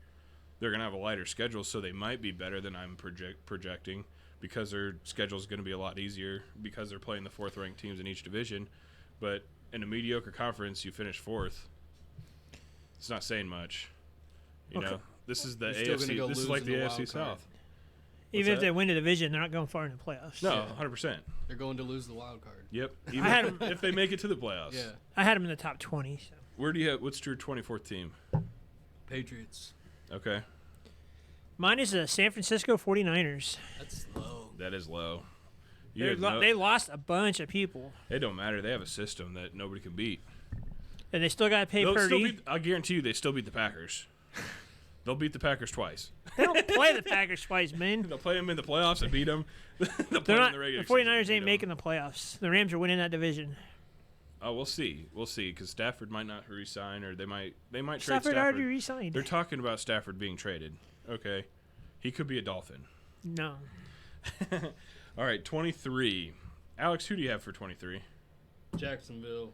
[SPEAKER 1] they're going to have a lighter schedule, so they might be better than I'm projecting because their schedule is going to be a lot easier because they're playing the 4th-ranked teams in each division. But in a mediocre conference, you finish 4th. It's not saying much. You know, this is the
[SPEAKER 2] You're still gonna
[SPEAKER 1] AFC.
[SPEAKER 2] go
[SPEAKER 1] This is
[SPEAKER 2] lose
[SPEAKER 1] like
[SPEAKER 2] in
[SPEAKER 1] the
[SPEAKER 2] the
[SPEAKER 1] AFC
[SPEAKER 2] wild card.
[SPEAKER 1] South.
[SPEAKER 3] Even if
[SPEAKER 1] that?
[SPEAKER 3] they win the division, they're not going far in the playoffs.
[SPEAKER 1] No,
[SPEAKER 2] Yeah.
[SPEAKER 1] 100%.
[SPEAKER 2] They're going to lose the wild card.
[SPEAKER 1] Yep.
[SPEAKER 3] I had
[SPEAKER 1] Even if they make it to the playoffs.
[SPEAKER 2] Yeah.
[SPEAKER 3] I had them in the top 20. So.
[SPEAKER 1] Where do you have? What's your 24th team?
[SPEAKER 2] Patriots.
[SPEAKER 1] Okay,
[SPEAKER 3] Mine is the San Francisco 49ers.
[SPEAKER 2] That's low.
[SPEAKER 1] that is low.
[SPEAKER 3] They lost a bunch of people,
[SPEAKER 1] It don't matter. They have a system that nobody can beat.
[SPEAKER 3] and they still got to pay Purdy.
[SPEAKER 1] I guarantee you, they still beat the Packers. They'll beat the Packers twice.
[SPEAKER 3] They don't play the Packers twice, man.
[SPEAKER 1] They'll play them in the playoffs and beat them. They'll play
[SPEAKER 3] They're
[SPEAKER 1] them
[SPEAKER 3] not.
[SPEAKER 1] in the regular
[SPEAKER 3] The 49ers
[SPEAKER 1] season and
[SPEAKER 3] ain't
[SPEAKER 1] beat 'em.
[SPEAKER 3] making the playoffs. The Rams are winning that division.
[SPEAKER 1] Oh, we'll see. We'll see because Stafford might not resign, or they might trade
[SPEAKER 3] Stafford already resigned.
[SPEAKER 1] They're talking about Stafford being traded. Okay, he could be a Dolphin.
[SPEAKER 3] No.
[SPEAKER 1] All right, 23. Alex, who do you have for 23?
[SPEAKER 2] Jacksonville.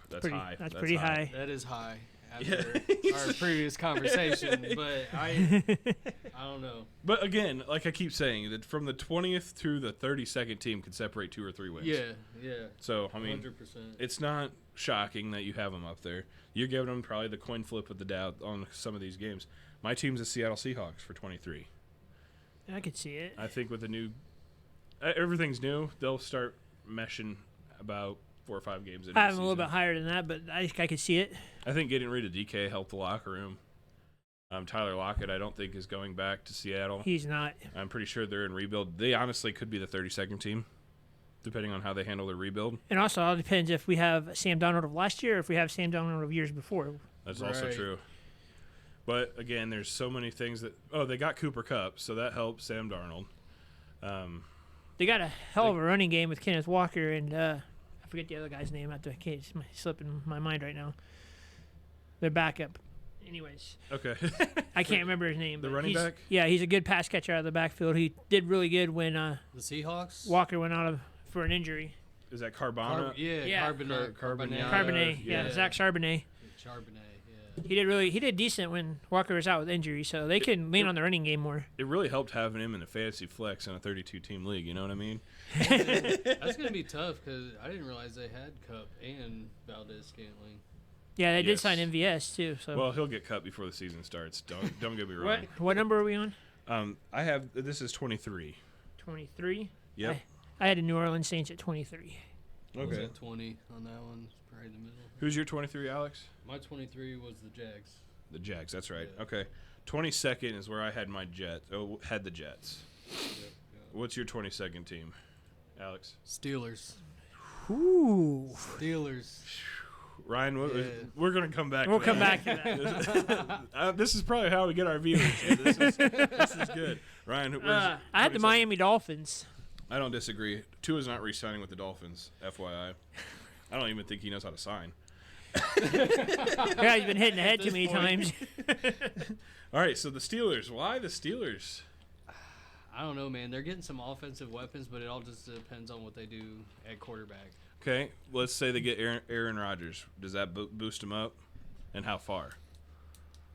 [SPEAKER 1] That's
[SPEAKER 3] Pretty,
[SPEAKER 1] high.
[SPEAKER 3] that's pretty high.
[SPEAKER 2] That is high
[SPEAKER 1] Yeah.
[SPEAKER 2] after our previous conversation, but I don't know.
[SPEAKER 1] But again, like I keep saying, that from the 20th to the 32nd team could separate 2 or 3 wins.
[SPEAKER 2] Yeah, yeah.
[SPEAKER 1] So, I mean,
[SPEAKER 2] 100%.
[SPEAKER 1] it's not shocking that you have them up there. You're giving them probably the coin flip of the doubt on some of these games. My team's the Seattle Seahawks for 23.
[SPEAKER 3] I could see it.
[SPEAKER 1] I think with the new everything's new, they'll start meshing about 4 or 5 games into
[SPEAKER 3] I
[SPEAKER 1] the
[SPEAKER 3] have them a little
[SPEAKER 1] season.
[SPEAKER 3] bit higher than that, but I could see it.
[SPEAKER 1] I think getting rid of DK helped the locker room. Tyler Lockett, I don't think, is going back to Seattle.
[SPEAKER 3] He's not.
[SPEAKER 1] I'm pretty sure they're in rebuild. They honestly could be the 32nd team, depending on how they handle their rebuild.
[SPEAKER 3] And also, it all depends if we have Sam Donald of last year or if we have Sam Donald of years before.
[SPEAKER 1] That's also
[SPEAKER 2] Right.
[SPEAKER 1] true. But again, there's so many things that. Oh, they got Cooper Kupp, so that helps Sam Darnold.
[SPEAKER 3] They got a hell of a running game with Kenneth Walker and I forget the other guy's name. It's slipping my mind right now. Their backup. Anyways,
[SPEAKER 1] Okay.
[SPEAKER 3] I can't remember his name.
[SPEAKER 1] The
[SPEAKER 3] but
[SPEAKER 1] running
[SPEAKER 3] he's-
[SPEAKER 1] back?
[SPEAKER 3] Yeah, he's a good pass catcher out of the backfield. He did really good when
[SPEAKER 2] The Seahawks?
[SPEAKER 3] Walker went out for an injury.
[SPEAKER 1] Is that Carbona?
[SPEAKER 3] Yeah.
[SPEAKER 1] Carbonet.
[SPEAKER 3] Charbonnet, yeah, Zach Charbonnet.
[SPEAKER 2] Charbonnet,
[SPEAKER 3] He did decent when Walker was out with injury, so they can lean on the running game more.
[SPEAKER 1] It really helped having him in a fantasy flex in a 32-team league. You know what I mean?
[SPEAKER 2] That's going to be tough because I didn't realize they had Cup and Valdez-Scantling.
[SPEAKER 3] Yeah, they did
[SPEAKER 1] Yes.
[SPEAKER 3] sign MVS too. So
[SPEAKER 1] Well, he'll get cut before the season starts. Don't get me wrong.
[SPEAKER 3] what number are we on?
[SPEAKER 1] I have this is 23.
[SPEAKER 3] 23.
[SPEAKER 1] Yep.
[SPEAKER 3] I had the New Orleans Saints at 23.
[SPEAKER 2] I was
[SPEAKER 1] Okay.
[SPEAKER 2] at 20 on that one. It's probably the middle.
[SPEAKER 1] Who's your 23, Alex?
[SPEAKER 2] My 23 was the Jags.
[SPEAKER 1] The Jags, that's right.
[SPEAKER 2] Yeah.
[SPEAKER 1] Okay. 22nd is where I had my Jets. Oh, had the Jets.
[SPEAKER 2] Yep.
[SPEAKER 1] What's your 22nd team, Alex?
[SPEAKER 2] Steelers.
[SPEAKER 3] Ooh.
[SPEAKER 2] Steelers.
[SPEAKER 1] Ryan,
[SPEAKER 2] Yeah.
[SPEAKER 1] we're going to come back
[SPEAKER 3] We'll
[SPEAKER 1] to
[SPEAKER 3] come
[SPEAKER 1] that.
[SPEAKER 3] back to that.
[SPEAKER 1] This is probably how we get our viewers. This is good. Ryan, where's
[SPEAKER 3] I had the
[SPEAKER 1] 22nd?
[SPEAKER 3] Miami Dolphins.
[SPEAKER 1] I don't disagree. Tua's not re-signing with the Dolphins, FYI. I don't even think he knows how to sign.
[SPEAKER 3] Yeah, he's been hitting the head too many times.
[SPEAKER 1] All right, so the Steelers. Why the Steelers?
[SPEAKER 2] I don't know, man. They're getting some offensive weapons, but it all just depends on what they do at quarterback.
[SPEAKER 1] Okay, let's say they get Aaron Rodgers. Does that boost them up? And how far?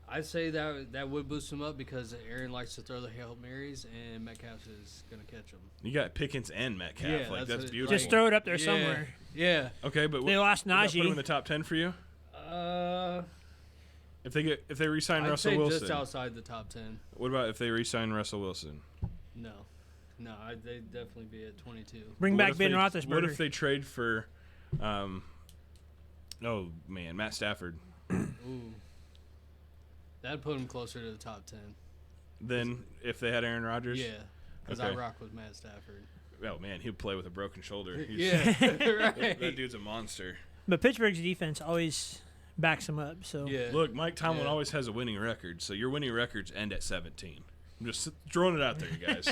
[SPEAKER 2] I'd say that would boost them up because Aaron likes to throw the Hail Marys, and Metcalf is going to catch them.
[SPEAKER 1] You got Pickens and Metcalf.
[SPEAKER 2] Yeah,
[SPEAKER 1] like,
[SPEAKER 2] that's
[SPEAKER 1] that's
[SPEAKER 2] what-
[SPEAKER 1] beautiful.
[SPEAKER 3] Just throw it up there
[SPEAKER 2] Yeah.
[SPEAKER 3] somewhere.
[SPEAKER 2] Yeah.
[SPEAKER 1] Okay, but
[SPEAKER 3] They lost
[SPEAKER 1] would that put them in
[SPEAKER 3] Najee.
[SPEAKER 1] the top 10 for you? If they re-sign
[SPEAKER 2] I'd
[SPEAKER 1] Russell
[SPEAKER 2] say
[SPEAKER 1] Wilson.
[SPEAKER 2] just outside the top 10.
[SPEAKER 1] What about if they re-sign Russell Wilson?
[SPEAKER 2] No. They'd definitely be at 22.
[SPEAKER 3] Bring
[SPEAKER 1] What
[SPEAKER 3] back
[SPEAKER 1] if
[SPEAKER 3] Ben
[SPEAKER 1] they-
[SPEAKER 3] Roethlisberger.
[SPEAKER 1] What if they trade for, Matt Stafford?
[SPEAKER 2] Ooh. That'd put them closer to the top 10.
[SPEAKER 1] Then if they had Aaron Rodgers?
[SPEAKER 2] Yeah. Because I
[SPEAKER 1] Okay.
[SPEAKER 2] rock with Matt Stafford.
[SPEAKER 1] Oh, man, he'll play with a broken shoulder. He's-
[SPEAKER 2] Yeah. Right.
[SPEAKER 1] That dude's a monster.
[SPEAKER 3] But Pittsburgh's defense always backs them up. So
[SPEAKER 2] Yeah.
[SPEAKER 1] Look, Mike Tomlin
[SPEAKER 2] Yeah.
[SPEAKER 1] always has a winning record, so your winning records end at 17. I'm just throwing it out there, you guys.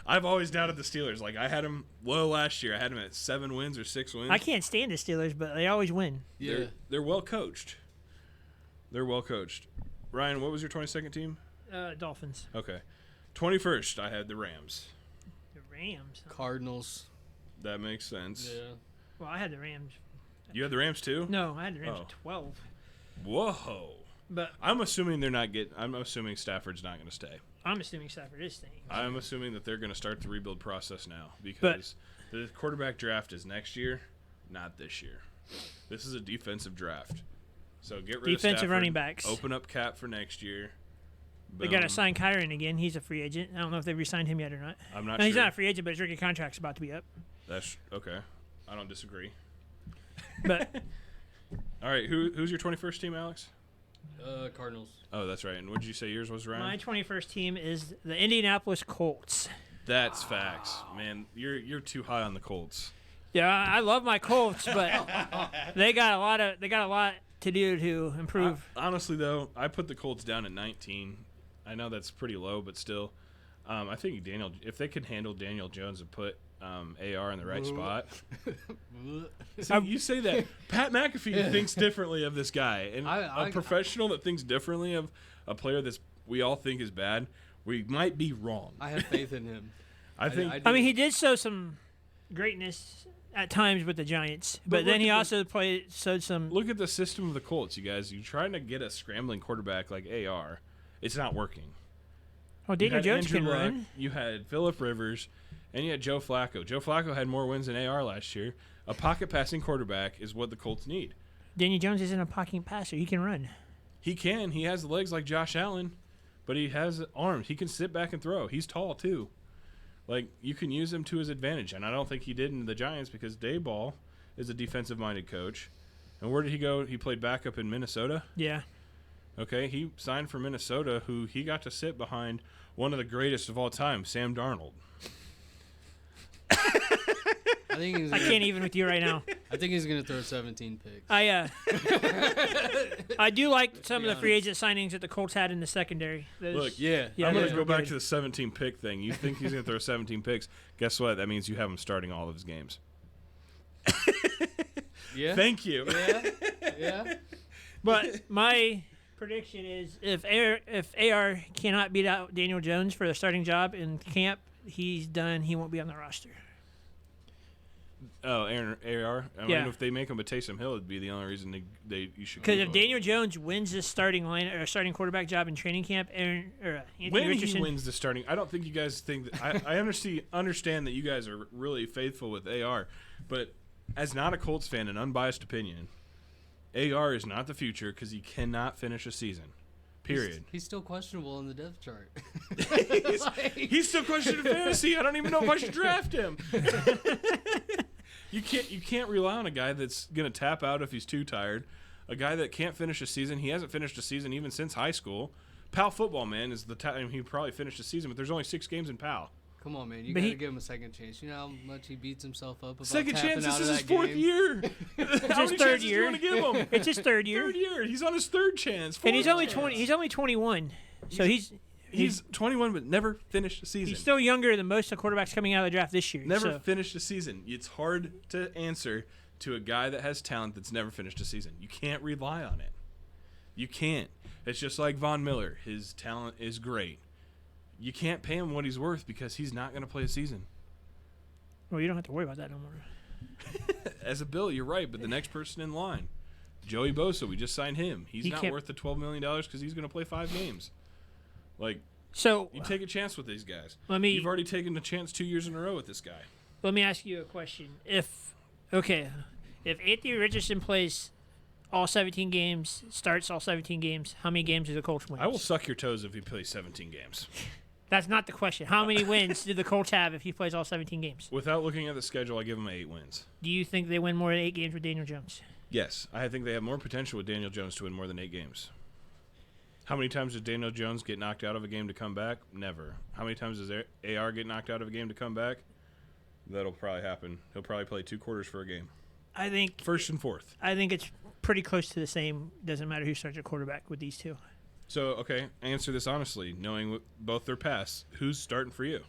[SPEAKER 1] I've always doubted the Steelers. Like, I had them low last year. I had them at 7 wins or 6 wins.
[SPEAKER 3] I can't stand the Steelers, but they always win.
[SPEAKER 2] Yeah.
[SPEAKER 1] They're well coached. They're well coached. Ryan, what was your 22nd team?
[SPEAKER 3] Dolphins.
[SPEAKER 1] Okay. 21st, I had the Rams.
[SPEAKER 3] The Rams.
[SPEAKER 2] Cardinals.
[SPEAKER 1] That makes sense.
[SPEAKER 2] Yeah.
[SPEAKER 3] Well, I had the Rams.
[SPEAKER 1] You had the Rams too?
[SPEAKER 3] No, I had the Rams
[SPEAKER 1] Oh.
[SPEAKER 3] at 12.
[SPEAKER 1] Whoa.
[SPEAKER 3] But
[SPEAKER 1] I'm assuming I'm assuming Stafford's not going to stay.
[SPEAKER 3] I'm assuming Stafford is staying.
[SPEAKER 1] I'm assuming that they're going to start the rebuild process now because the quarterback draft is next year, not this year. This is a defensive draft. So get rid of
[SPEAKER 3] Defensive
[SPEAKER 1] Stafford,
[SPEAKER 3] running backs.
[SPEAKER 1] Open up cap for next year.
[SPEAKER 3] They got to
[SPEAKER 1] Boom.
[SPEAKER 3] sign Kyron again. He's a free agent. I don't know if they've re-signed him yet or not.
[SPEAKER 1] I'm not
[SPEAKER 3] No,
[SPEAKER 1] sure.
[SPEAKER 3] he's not a free agent, but his rookie contract's about to be up.
[SPEAKER 1] That's okay. I don't disagree.
[SPEAKER 3] But
[SPEAKER 1] All right, who's your 21st team, Alex?
[SPEAKER 2] Cardinals.
[SPEAKER 1] Oh, that's right. And what did you say yours was, Ryan?
[SPEAKER 3] my 21st team is the Indianapolis Colts.
[SPEAKER 1] That's facts, man. You're too high on the Colts.
[SPEAKER 3] Yeah, I love my Colts, but they got a lot to do to improve.
[SPEAKER 1] Honestly, though, I put the Colts down at 19. I know that's pretty low, but still, I think if they could handle Daniel Jones and put AR in the right spot. See, you say that. Pat McAfee thinks differently of this guy, and a professional that thinks differently of a player that we all think is bad. We might be wrong.
[SPEAKER 2] I have faith in him.
[SPEAKER 1] I think.
[SPEAKER 3] I mean, he did show some greatness at times with the Giants, but then he also showed some.
[SPEAKER 1] Look at the system of the Colts, you guys. You're trying to get a scrambling quarterback like AR. It's not working.
[SPEAKER 3] Oh, Daniel
[SPEAKER 1] You had
[SPEAKER 3] Jones can
[SPEAKER 1] Andrew Luck,
[SPEAKER 3] run.
[SPEAKER 1] You had Phillip Rivers, and you had Joe Flacco. Joe Flacco had more wins than AR last year. A pocket passing quarterback is what the Colts need.
[SPEAKER 3] Daniel Jones isn't a pocket passer. He can run.
[SPEAKER 1] He can. He has the legs like Josh Allen, but he has arms. He can sit back and throw. He's tall, too. Like, you can use him to his advantage, and I don't think he did in the Giants because Dayball is a defensive-minded coach. And where did he go? He played backup in Minnesota?
[SPEAKER 3] Yeah.
[SPEAKER 1] Okay, he signed for Minnesota, who he got to sit behind one of the greatest of all time, Sam Darnold.
[SPEAKER 2] I think he's
[SPEAKER 3] I
[SPEAKER 2] gonna,
[SPEAKER 3] can't even with you right now.
[SPEAKER 2] I think he's going to throw 17 picks.
[SPEAKER 3] I do like some of the free agent signings that the Colts had in the secondary. Those-
[SPEAKER 1] Look,
[SPEAKER 2] Yeah.
[SPEAKER 3] Yeah,
[SPEAKER 1] I'm going
[SPEAKER 3] those
[SPEAKER 1] to
[SPEAKER 3] were
[SPEAKER 1] go back
[SPEAKER 3] good.
[SPEAKER 1] to the 17 pick thing. You think he's going to throw 17 picks? Guess what? That means you have him starting all of his games.
[SPEAKER 2] Yeah.
[SPEAKER 1] Thank you.
[SPEAKER 2] Yeah. Yeah.
[SPEAKER 3] But my prediction is if AR cannot beat out Daniel Jones for the starting job in camp, he's done. He won't be on the roster.
[SPEAKER 1] Oh, Aaron AR. I
[SPEAKER 3] Yeah.
[SPEAKER 1] mean, if they make him a Taysom Hill, it'd be the only reason you should.
[SPEAKER 3] Because
[SPEAKER 1] keep
[SPEAKER 3] if
[SPEAKER 1] him.
[SPEAKER 3] Daniel Jones wins this starting line or starting quarterback job in training camp, Anthony
[SPEAKER 1] when
[SPEAKER 3] Richardson,
[SPEAKER 1] he wins the starting, I don't think you guys think that. I understand that you guys are really faithful with AR, but as not a Colts fan, an unbiased opinion, AR is not the future because he cannot finish a season. Period.
[SPEAKER 2] He's still questionable in the depth chart.
[SPEAKER 1] He's still questioning fantasy. I don't even know if I should draft him. You can't rely on a guy that's gonna tap out if he's too tired. A guy that can't finish a season. He hasn't finished a season even since high school. PAL football, man, is the time he probably finished a season, but there's only 6 games in PAL.
[SPEAKER 2] Come on, man. You
[SPEAKER 3] But
[SPEAKER 2] got to
[SPEAKER 3] he-
[SPEAKER 2] give him a second chance. You know how much he beats himself up about
[SPEAKER 1] Second
[SPEAKER 2] tapping
[SPEAKER 1] chance.
[SPEAKER 2] out
[SPEAKER 1] This
[SPEAKER 2] of
[SPEAKER 1] is his
[SPEAKER 2] that
[SPEAKER 1] 4th
[SPEAKER 2] game?
[SPEAKER 1] year. How
[SPEAKER 3] his
[SPEAKER 1] many
[SPEAKER 3] third
[SPEAKER 1] chances do
[SPEAKER 3] year.
[SPEAKER 1] you want to give him?
[SPEAKER 3] It's his third year.
[SPEAKER 1] Third year. He's on his 3rd chance.
[SPEAKER 3] And he's
[SPEAKER 1] fourth
[SPEAKER 3] only
[SPEAKER 1] chance.
[SPEAKER 3] 20. He's only 21. So
[SPEAKER 1] He's 21, but never finished a season.
[SPEAKER 3] he's still younger than most of the quarterbacks coming out of the draft this year.
[SPEAKER 1] Never
[SPEAKER 3] so.
[SPEAKER 1] finished a season. It's hard to answer to a guy that has talent that's never finished a season. You can't rely on it. You can't. It's just like Von Miller. His talent is great. You can't pay him what he's worth because he's not going to play a season.
[SPEAKER 3] Well, you don't have to worry about that no more.
[SPEAKER 1] As a Bill, you're right, but the next person in line, Joey Bosa, we just signed him. He's
[SPEAKER 3] He
[SPEAKER 1] not
[SPEAKER 3] can't-
[SPEAKER 1] worth the $12 million because he's going to play 5 games. Like,
[SPEAKER 3] So
[SPEAKER 1] you take a chance with these guys.
[SPEAKER 3] You've
[SPEAKER 1] already taken a chance 2 years in a row with this guy.
[SPEAKER 3] let me ask you a question. If Anthony Richardson plays all 17 games, starts all 17 games, how many games do the Colts win?
[SPEAKER 1] I will suck your toes if he plays 17 games.
[SPEAKER 3] That's not the question. How many wins do the Colts have if he plays all 17 games?
[SPEAKER 1] Without looking at the schedule, I give him 8 wins.
[SPEAKER 3] Do you think they win more than 8 games with Daniel Jones?
[SPEAKER 1] Yes, I think they have more potential with Daniel Jones to win more than 8 games. How many times does Daniel Jones get knocked out of a game to come back? Never. How many times does AR get knocked out of a game to come back? That'll probably happen. He'll probably play 2 quarters for a game.
[SPEAKER 3] I think
[SPEAKER 1] 1st and 4th.
[SPEAKER 3] I think it's pretty close to the same. Doesn't matter who starts at quarterback with these two.
[SPEAKER 1] So, okay, answer this honestly. Knowing both their paths, who's starting for you?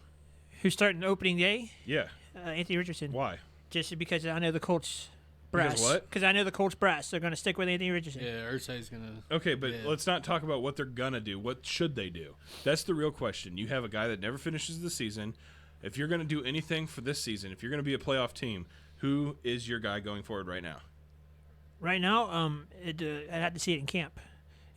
[SPEAKER 3] Who's starting opening day?
[SPEAKER 1] Yeah.
[SPEAKER 3] Anthony Richardson.
[SPEAKER 1] Why?
[SPEAKER 3] Just because I know the Colts brass.
[SPEAKER 1] Because what?
[SPEAKER 3] Because I know the Colts brass. They're going to stick with Anthony Richardson.
[SPEAKER 2] Yeah, Ursay's going to.
[SPEAKER 1] Okay, but
[SPEAKER 2] Yeah.
[SPEAKER 1] let's not talk about what they're going to do. What should they do? That's the real question. You have a guy that never finishes the season. If you're going to do anything for this season, if you're going to be a playoff team, who is your guy going forward right now?
[SPEAKER 3] Right now, I'd have to see it in camp.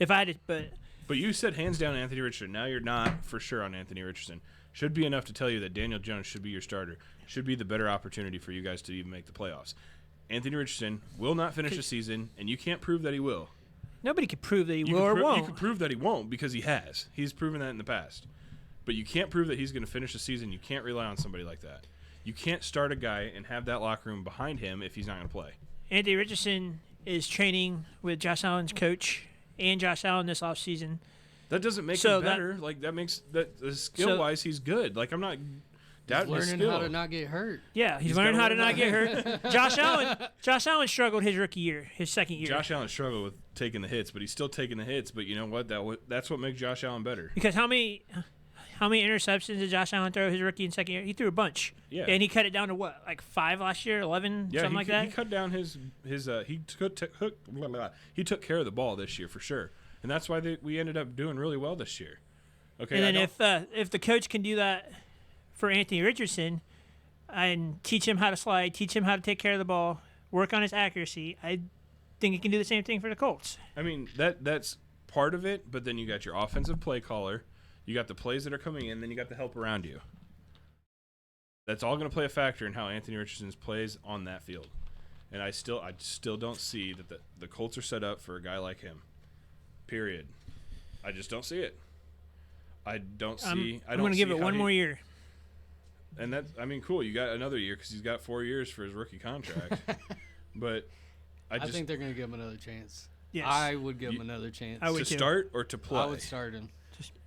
[SPEAKER 3] If I had to,
[SPEAKER 1] But you said hands down Anthony Richardson. Now you're not for sure on Anthony Richardson. Should be enough to tell you that Daniel Jones should be your starter. Should be the better opportunity for you guys to even make the playoffs. Anthony Richardson will not finish the season, and you can't prove that he will.
[SPEAKER 3] nobody can prove that he
[SPEAKER 1] You
[SPEAKER 3] will or
[SPEAKER 1] can
[SPEAKER 3] won't.
[SPEAKER 1] You can prove that he won't because he has. He's proven that in the past. But you can't prove that he's going to finish the season. You can't rely on somebody like that. You can't start a guy and have that locker room behind him if he's not going to play.
[SPEAKER 3] Anthony Richardson is training with Josh Allen's coach and Josh Allen this offseason.
[SPEAKER 1] That doesn't make
[SPEAKER 3] So
[SPEAKER 1] him
[SPEAKER 3] that-
[SPEAKER 1] better. Like that makes that skill-wise, he's good. Like I'm not doubting his
[SPEAKER 2] learning
[SPEAKER 1] skill.
[SPEAKER 2] how to not get hurt.
[SPEAKER 3] Yeah, he's
[SPEAKER 1] He's
[SPEAKER 3] learning
[SPEAKER 1] gotta
[SPEAKER 3] how to
[SPEAKER 1] learn
[SPEAKER 3] not get hurt. Josh Allen struggled his rookie year, his second year.
[SPEAKER 1] Josh Allen struggled with taking the hits, but he's still taking the hits. But you know what? That's what makes Josh Allen better.
[SPEAKER 3] Because how many interceptions did Josh Allen throw his rookie and second year? He threw a bunch.
[SPEAKER 1] Yeah.
[SPEAKER 3] And he cut it down to what, like 5 last year, 11,
[SPEAKER 1] Yeah,
[SPEAKER 3] something like that?
[SPEAKER 1] He cut down he took care of the ball this year for sure, and that's why we ended up doing really well this year. Okay,
[SPEAKER 3] And then if the coach can do that for Anthony Richardson and teach him how to slide, teach him how to take care of the ball, work on his accuracy, I think he can do the same thing for the Colts.
[SPEAKER 1] I mean that's part of it, but then you got your offensive play caller, you got the plays that are coming in, then you got the help around you. That's all going to play a factor in how Anthony Richardson plays on that field. And I still don't see that the Colts are set up for a guy like him. Period. I just don't see it. I'm
[SPEAKER 3] going to give it one more year.
[SPEAKER 1] And cool. You got another year because he's got 4 years for his rookie contract. But
[SPEAKER 2] I think they're going to give him another chance.
[SPEAKER 3] Yes.
[SPEAKER 2] I would give him another chance.
[SPEAKER 3] I would
[SPEAKER 1] to
[SPEAKER 3] too.
[SPEAKER 1] start or to play?
[SPEAKER 2] I would start him.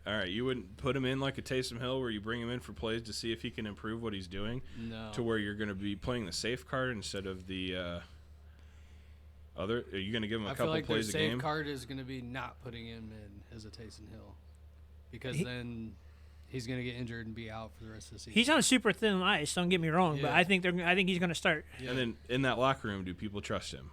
[SPEAKER 1] All right, you wouldn't put him in like a Taysom Hill where you bring him in for plays to see if he can improve what he's doing?
[SPEAKER 2] No.
[SPEAKER 1] To where you're going to be playing the safe card instead of the other? Are you going to give him a
[SPEAKER 2] I feel
[SPEAKER 1] couple
[SPEAKER 2] like their
[SPEAKER 1] plays a
[SPEAKER 2] safe
[SPEAKER 1] game?
[SPEAKER 2] card is going to be not putting him in as a Taysom Hill. Because then he's going to get injured and be out for the rest of the season.
[SPEAKER 3] He's on super thin ice, don't get me wrong, but
[SPEAKER 2] Yeah.
[SPEAKER 3] I think he's going to start.
[SPEAKER 2] Yeah.
[SPEAKER 1] And then in that locker room, do people trust him?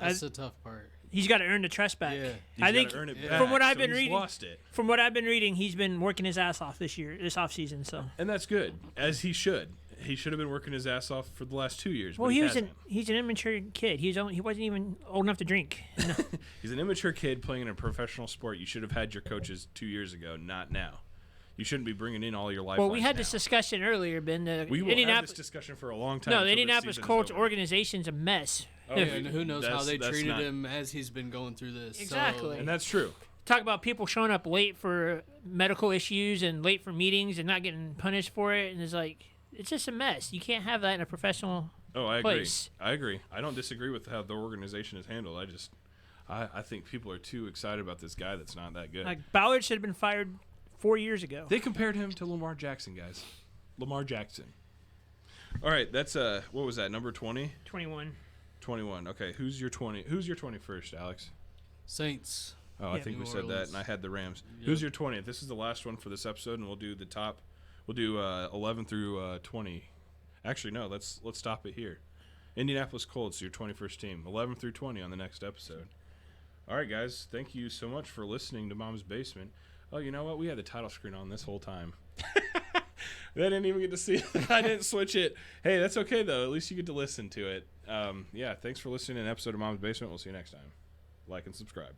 [SPEAKER 2] That's the tough part.
[SPEAKER 3] He's got to earn the trust back.
[SPEAKER 2] Yeah.
[SPEAKER 1] He's
[SPEAKER 3] I think
[SPEAKER 1] gotta earn it
[SPEAKER 2] yeah.
[SPEAKER 1] back,
[SPEAKER 3] from what I've
[SPEAKER 1] so
[SPEAKER 3] been
[SPEAKER 1] he's
[SPEAKER 3] reading,
[SPEAKER 1] lost it.
[SPEAKER 3] from what I've been reading, he's been working his ass off this offseason. So
[SPEAKER 1] And that's good, as he should. He should have been working his ass off for the last 2 years.
[SPEAKER 3] well,
[SPEAKER 1] but
[SPEAKER 3] he's an immature kid. He wasn't even old enough to drink.
[SPEAKER 1] He's an immature kid playing in a professional sport. You should have had your coaches 2 years ago, not now. You shouldn't be bringing in all your life.
[SPEAKER 3] Well, we had this discussion earlier, Ben.
[SPEAKER 1] We will have this discussion for a long time.
[SPEAKER 3] No,
[SPEAKER 1] until
[SPEAKER 3] the
[SPEAKER 1] this
[SPEAKER 3] Indianapolis
[SPEAKER 1] season is
[SPEAKER 3] Colts
[SPEAKER 1] over.
[SPEAKER 3] organization's a mess.
[SPEAKER 1] Oh,
[SPEAKER 2] Yeah, and who knows how
[SPEAKER 1] that's-
[SPEAKER 2] they
[SPEAKER 1] that's
[SPEAKER 2] treated
[SPEAKER 1] not-
[SPEAKER 2] him as he's been going through this.
[SPEAKER 3] Exactly.
[SPEAKER 1] And that's true.
[SPEAKER 3] Talk about people showing up late for medical issues and late for meetings and not getting punished for it, and it's just a mess. You can't have that in a professional.
[SPEAKER 1] Oh, I agree.
[SPEAKER 3] Place.
[SPEAKER 1] I agree. I don't disagree with how the organization is handled. I think people are too excited about this guy that's not that good.
[SPEAKER 3] Like Ballard should have been fired 4 years ago.
[SPEAKER 1] They compared him to Lamar Jackson, guys. Lamar Jackson. All right, that's what was that? Number 20?
[SPEAKER 3] 21.
[SPEAKER 1] 21. Okay, who's your 20? Who's your 21st, Alex?
[SPEAKER 2] Saints.
[SPEAKER 1] Oh, I
[SPEAKER 3] Yeah.
[SPEAKER 1] think
[SPEAKER 2] New
[SPEAKER 1] we said that,
[SPEAKER 2] Orleans.
[SPEAKER 1] and I had the Rams.
[SPEAKER 2] Yep.
[SPEAKER 1] Who's your 20th? This is the last one for this episode, and we'll do the top. We'll do 11 through 20. Actually, no. Let's stop it here. Indianapolis Colts, your 21st team. 11 through 20 on the next episode. All right, guys. Thank you so much for listening to Mom's Basement. Oh, you know what? We had the title screen on this whole time. They didn't even get to see it. I didn't switch it. Hey, that's okay, though. At least you get to listen to it. Yeah, thanks for listening to an episode of Mom's Basement. We'll see you next time. Like and subscribe.